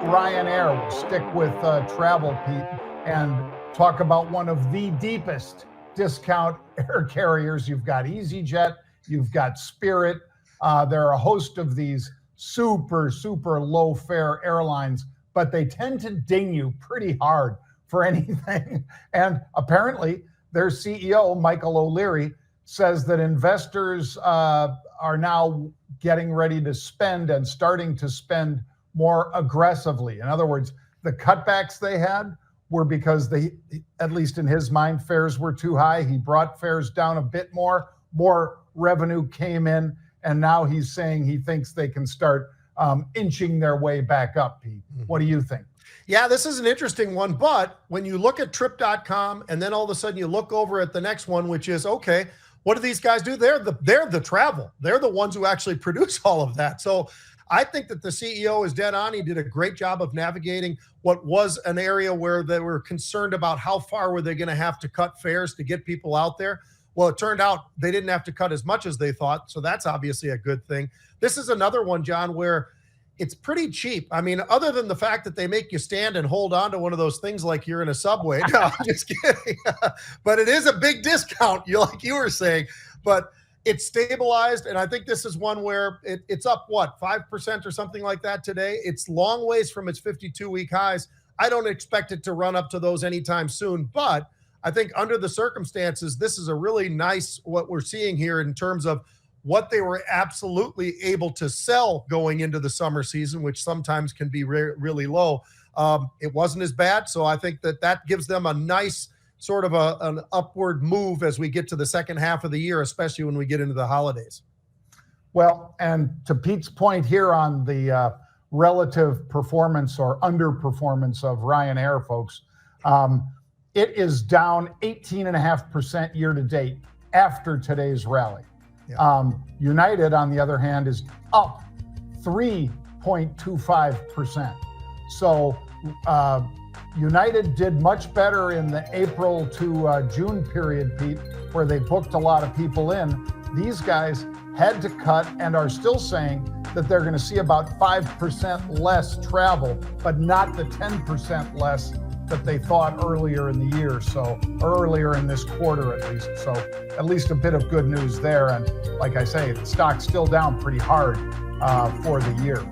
Ryanair. We'll stick with travel, Pete, and talk about one of the deepest discount air carriers. You've got EasyJet, you've got Spirit. There are a host of these super low fare airlines, but they tend to ding you pretty hard for anything. And apparently their CEO, Michael O'Leary, says that investors are now getting ready to spend and starting to spend more aggressively. In other words, the cutbacks they had were because they, at least in his mind, fares were too high. He brought fares down a bit more revenue came in, and now he's saying he thinks they can start inching their way back up, Pete. What do you think? Yeah, this is an interesting one, but when you look at trip.com and then all of a sudden you look over at the next one, which is, okay, what do these guys do? They're the travel. They're the ones who actually produce all of that. So I think that the CEO is dead on. He did a great job of navigating what was an area where they were concerned about how far were they going to have to cut fares to get people out there. Well, it turned out they didn't have to cut as much as they thought. So that's obviously a good thing. This is another one, John, where it's pretty cheap. I mean, other than the fact that they make you stand and hold on to one of those things like you're in a subway. No, I'm just kidding. But it is a big discount, like you were saying. But it's stabilized, and I think this is one where it's up, 5% or something like that today. It's long ways from its 52-week highs. I don't expect it to run up to those anytime soon, but I think under the circumstances, this is a really nice what we're seeing here in terms of what they were absolutely able to sell going into the summer season, which sometimes can be really low. It wasn't as bad, so I think that gives them a nice sort of an upward move as we get to the second half of the year, especially when we get into the holidays. Well, and to Pete's point here on the relative performance or underperformance of Ryanair, folks, it is down 18.5% year to date after today's rally. Yeah. United, on the other hand, is up 3.25%. So United did much better in the April to June period, Pete, where they booked a lot of people in. These guys had to cut and are still saying that they're going to see about 5% less travel, but not the 10% less that they thought earlier in the year, so earlier in this quarter at least. So at least a bit of good news there. And like I say, the stock's still down pretty hard for the year.